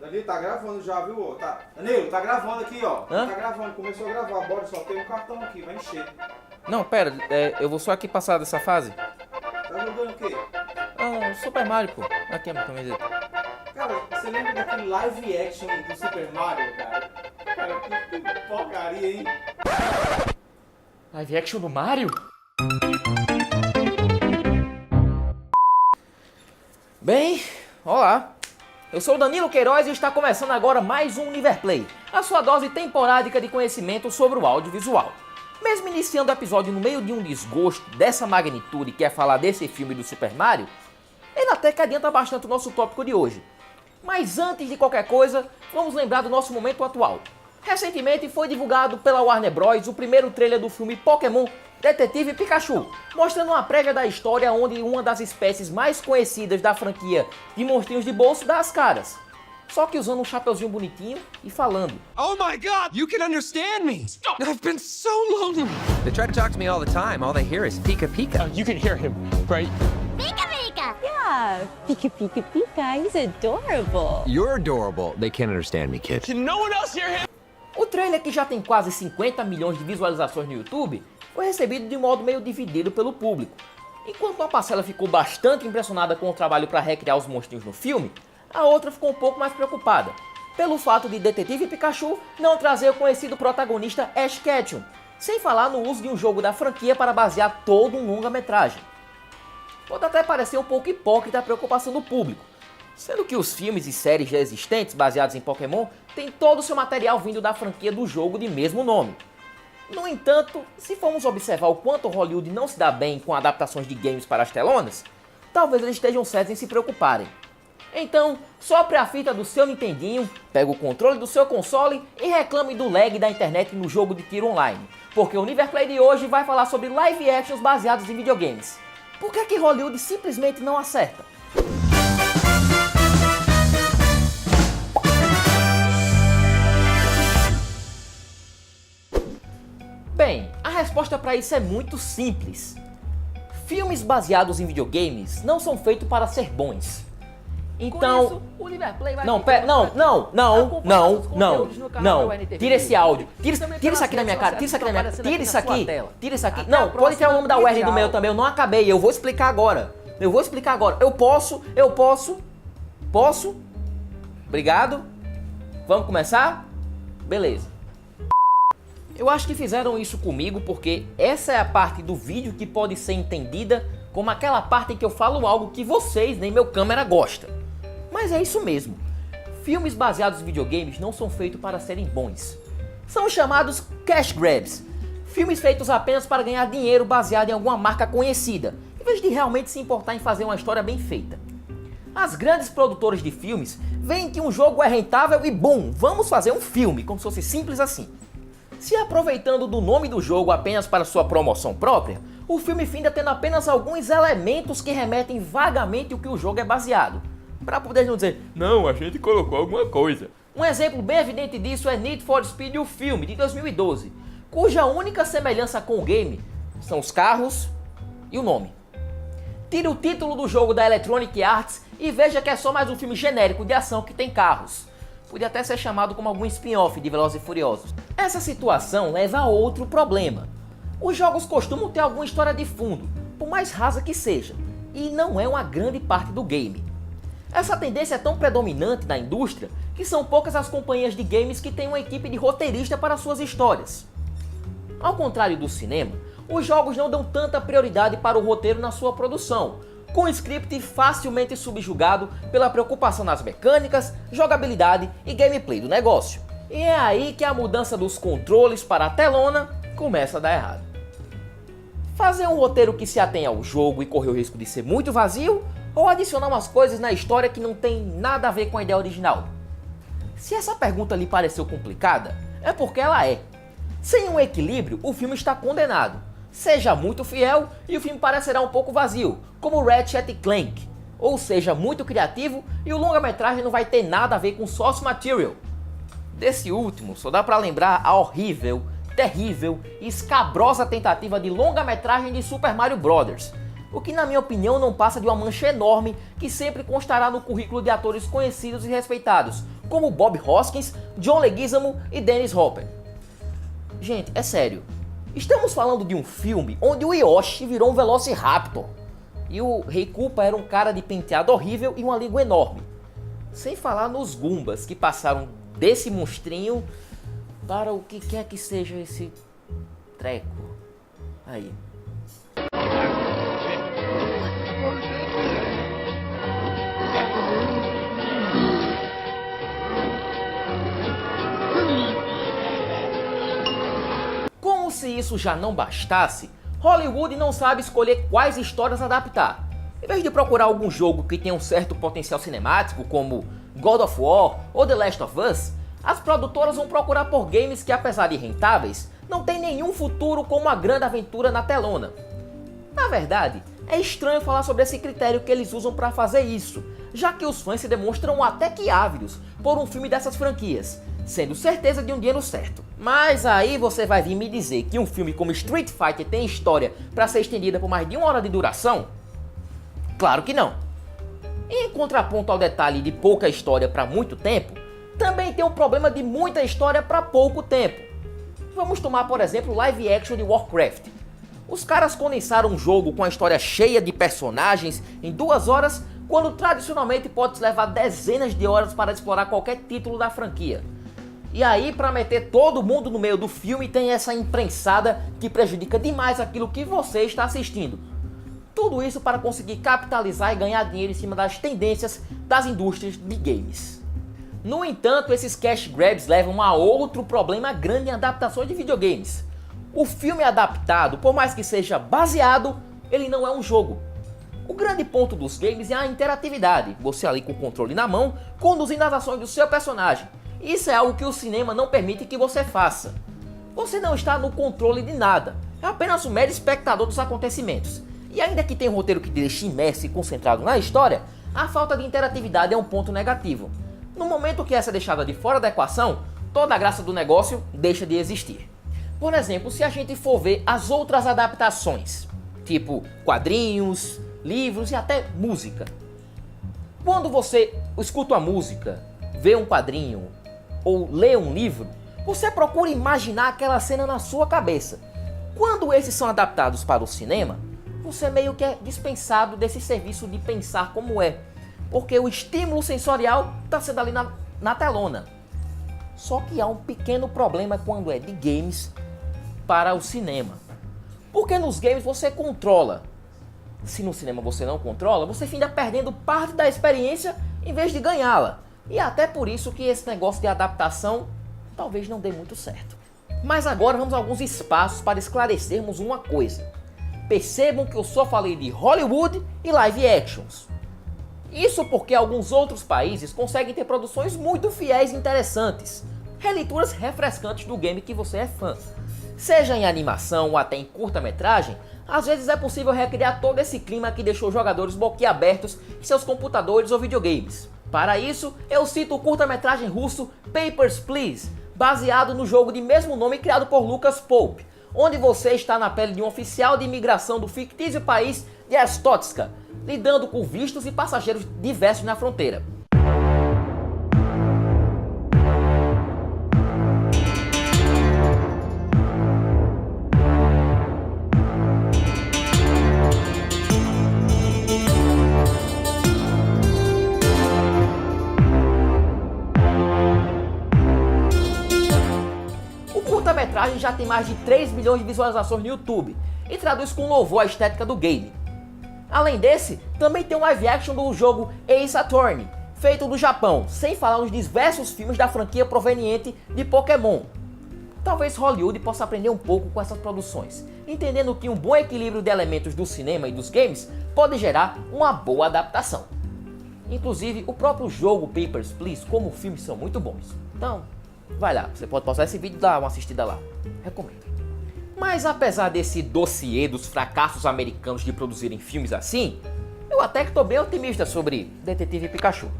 Danilo, tá gravando já, viu? Tá. Danilo, tá gravando aqui, ó. Hã? Tá gravando, começou a gravar. Bora, só tem um cartão aqui, vai encher. Não, pera, eu vou só aqui passar dessa fase. Tá jogando o quê? Ah, Super Mario, pô. Aqui é a minha camiseta. Cara, você lembra daquele live action do Super Mario, cara? Cara, que porcaria, hein? Live action do Mario? Bem, olá. Eu sou o Danilo Queiroz e está começando agora mais um Univerplay, a sua dose temporádica de conhecimento sobre o audiovisual. Mesmo iniciando o episódio no meio de um desgosto dessa magnitude que é falar desse filme do Super Mario, ele até que adianta bastante o nosso tópico de hoje. Mas antes de qualquer coisa, vamos lembrar do nosso momento atual. Recentemente foi divulgado pela Warner Bros. O primeiro trailer do filme Pokémon Detetive Pikachu, mostrando uma prévia da história onde uma das espécies mais conhecidas da franquia de monstrinhos de bolso dá as caras. Só que usando um chapeuzinho bonitinho e falando. Oh my God! You can understand me! Stop! I've been so lonely! They try to talk to me all the time. All they hear is Pika Pika. You can hear him, right? Pika Pika! Yeah, Pika Pika Pika, he's adorable. You're adorable. They can't understand me, kid. Can no one else hear him? O trailer, que já tem quase 50 milhões de visualizações no YouTube, foi recebido de modo meio dividido pelo público. Enquanto uma parcela ficou bastante impressionada com o trabalho para recriar os monstrinhos no filme, a outra ficou um pouco mais preocupada, pelo fato de Detetive Pikachu não trazer o conhecido protagonista Ash Ketchum, sem falar no uso de um jogo da franquia para basear todo um longa-metragem. Pode até parecer um pouco hipócrita a preocupação do público, sendo que os filmes e séries já existentes baseados em Pokémon têm todo o seu material vindo da franquia do jogo de mesmo nome. No entanto, se formos observar o quanto Hollywood não se dá bem com adaptações de games para as telonas, talvez eles estejam certos em se preocuparem. Então, sopre a fita do seu Nintendinho, pega o controle do seu console e reclame do lag da internet no jogo de tiro online, porque o Univerplay de hoje vai falar sobre live actions baseados em videogames. Por que Hollywood simplesmente não acerta? Bem, a resposta para isso é muito simples. Filmes baseados em videogames não são feitos para ser bons. Então, isso, o Univerplay vai não, ficar não, canal NTV. tira esse áudio, tira Também isso aqui da pelas minha cara, redes tira isso aqui da minha cara, sociais tira isso aparecendo aqui, aqui na sua tela. tira isso aqui. Até Não, a pode próxima tirar o nome da URL do vídeo. meu também, eu não acabei, eu vou explicar agora. Posso? Obrigado. Vamos começar? Beleza. Eu acho que fizeram isso comigo porque essa é a parte do vídeo que pode ser entendida como aquela parte em que eu falo algo que vocês, nem meu câmera, gosta. Mas é isso mesmo. Filmes baseados em videogames não são feitos para serem bons. São chamados cash grabs. Filmes feitos apenas para ganhar dinheiro baseado em alguma marca conhecida, em vez de realmente se importar em fazer uma história bem feita. As grandes produtoras de filmes veem que um jogo é rentável e bum, vamos fazer um filme, como se fosse simples assim. Se aproveitando do nome do jogo apenas para sua promoção própria, o filme finda tendo apenas alguns elementos que remetem vagamente o que o jogo é baseado, para poder não dizer, não, a gente colocou alguma coisa. Um exemplo bem evidente disso é Need for Speed, o filme, de 2012, cuja única semelhança com o game são os carros e o nome. Tire o título do jogo da Electronic Arts e veja que é só mais um filme genérico de ação que tem carros. Podia até ser chamado como algum spin-off de Velozes e Furiosos. Essa situação leva a outro problema. Os jogos costumam ter alguma história de fundo, por mais rasa que seja, e não é uma grande parte do game. Essa tendência é tão predominante na indústria que são poucas as companhias de games que têm uma equipe de roteirista para suas histórias. Ao contrário do cinema, os jogos não dão tanta prioridade para o roteiro na sua produção, com o script facilmente subjugado pela preocupação nas mecânicas, jogabilidade e gameplay do negócio. E é aí que a mudança dos controles para a telona começa a dar errado. Fazer um roteiro que se atenha ao jogo e correr o risco de ser muito vazio, ou adicionar umas coisas na história que não tem nada a ver com a ideia original? Se essa pergunta lhe pareceu complicada, é porque ela é. Sem um equilíbrio, o filme está condenado. Seja muito fiel e o filme parecerá um pouco vazio, como Ratchet & Clank. Ou seja muito criativo e o longa-metragem não vai ter nada a ver com source material. Desse último, só dá pra lembrar a horrível, terrível e escabrosa tentativa de longa-metragem de Super Mario Bros., o que na minha opinião não passa de uma mancha enorme que sempre constará no currículo de atores conhecidos e respeitados, como Bob Hoskins, John Leguizamo e Dennis Hopper. Gente, é sério, estamos falando de um filme onde o Yoshi virou um Velociraptor e o Rei Koopa era um cara de penteado horrível e uma língua enorme. Sem falar nos Goombas que passaram desse monstrinho para o que quer que seja esse treco aí. Como se isso já não bastasse, Hollywood não sabe escolher quais histórias adaptar. Em vez de procurar algum jogo que tenha um certo potencial cinemático, como God of War ou The Last of Us, as produtoras vão procurar por games que, apesar de rentáveis, não tem nenhum futuro como uma grande aventura na telona. Na verdade, é estranho falar sobre esse critério que eles usam para fazer isso, já que os fãs se demonstram até que ávidos por um filme dessas franquias, sendo certeza de um dia no certo. Mas aí você vai vir me dizer que um filme como Street Fighter tem história para ser estendida por mais de 1 hora de duração? Claro que não. Em contraponto ao detalhe de pouca história para muito tempo, também tem um problema de muita história para pouco tempo. Vamos tomar, por exemplo, o live action de Warcraft. Os caras condensaram um jogo com a história cheia de personagens em 2 horas, quando tradicionalmente pode levar dezenas de horas para explorar qualquer título da franquia. E aí, para meter todo mundo no meio do filme, tem essa imprensada que prejudica demais aquilo que você está assistindo. Tudo isso para conseguir capitalizar e ganhar dinheiro em cima das tendências das indústrias de games. No entanto, esses cash grabs levam a outro problema grande em adaptações de videogames. O filme adaptado, por mais que seja baseado, ele não é um jogo. O grande ponto dos games é a interatividade, você ali com o controle na mão, conduzindo as ações do seu personagem. Isso é algo que o cinema não permite que você faça. Você não está no controle de nada, é apenas um mero espectador dos acontecimentos. E ainda que tenha um roteiro que te deixe imerso e concentrado na história, a falta de interatividade é um ponto negativo. No momento que essa é deixada de fora da equação, toda a graça do negócio deixa de existir. Por exemplo, se a gente for ver as outras adaptações, tipo quadrinhos, livros e até música. Quando você escuta a música, vê um quadrinho ou lê um livro, você procura imaginar aquela cena na sua cabeça. Quando esses são adaptados para o cinema, você meio que é dispensado desse serviço de pensar como é, porque o estímulo sensorial está sendo ali na telona. Só que há um pequeno problema quando é de games para o cinema. Porque nos games você controla. Se no cinema você não controla, você fica perdendo parte da experiência em vez de ganhá-la. E até por isso que esse negócio de adaptação talvez não dê muito certo. Mas agora vamos a alguns espaços para esclarecermos uma coisa. Percebam que eu só falei de Hollywood e live actions. Isso porque alguns outros países conseguem ter produções muito fiéis e interessantes, releituras refrescantes do game que você é fã. Seja em animação ou até em curta-metragem, às vezes é possível recriar todo esse clima que deixou os jogadores boquiabertos em seus computadores ou videogames. Para isso, eu cito o curta-metragem russo Papers, Please, baseado no jogo de mesmo nome criado por Lucas Pope, onde você está na pele de um oficial de imigração do fictício país de Arstotzka, lidando com vistos e passageiros diversos na fronteira. A metragem já tem mais de 3 milhões de visualizações no YouTube e traduz com louvor a estética do game. Além desse, também tem um live action do jogo Ace Attorney, feito no Japão, sem falar nos diversos filmes da franquia proveniente de Pokémon. Talvez Hollywood possa aprender um pouco com essas produções, entendendo que um bom equilíbrio de elementos do cinema e dos games pode gerar uma boa adaptação. Inclusive, o próprio jogo Papers, Please, como filme, são muito bons. Então, vai lá, você pode pausar esse vídeo e dar uma assistida lá. Recomendo. Mas apesar desse dossiê dos fracassos americanos de produzirem filmes assim, eu até que tô bem otimista sobre Detetive Pikachu.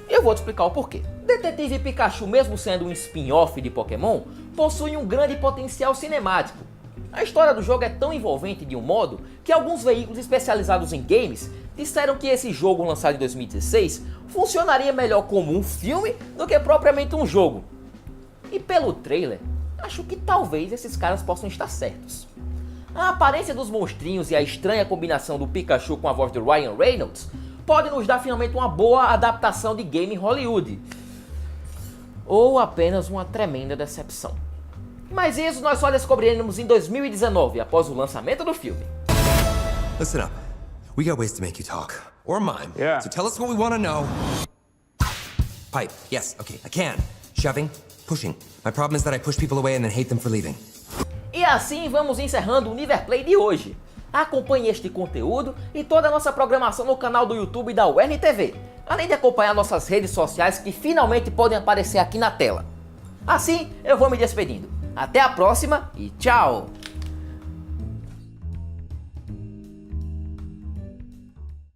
Eu vou te explicar o porquê. Detetive Pikachu, mesmo sendo um spin-off de Pokémon, possui um grande potencial cinemático. A história do jogo é tão envolvente de um modo que alguns veículos especializados em games disseram que esse jogo lançado em 2016 funcionaria melhor como um filme do que propriamente um jogo. E pelo trailer, acho que talvez esses caras possam estar certos. A aparência dos monstrinhos e a estranha combinação do Pikachu com a voz do Ryan Reynolds pode nos dar finalmente uma boa adaptação de game em Hollywood. Ou apenas uma tremenda decepção. Mas isso nós só descobriremos em 2019, após o lançamento do filme. Listen up. We got ways to make you talk. Or mime. Yeah. So tell us what we want to know. Pipe. Yes, okay, I can. Shoving. Pushing. My problem is that I push people away and then hate them for leaving. E assim vamos encerrando o Niverplay de hoje. Acompanhe este conteúdo e toda a nossa programação no canal do YouTube da UNTV, além de acompanhar nossas redes sociais que finalmente podem aparecer aqui na tela. Assim, eu vou me despedindo. Até a próxima e tchau!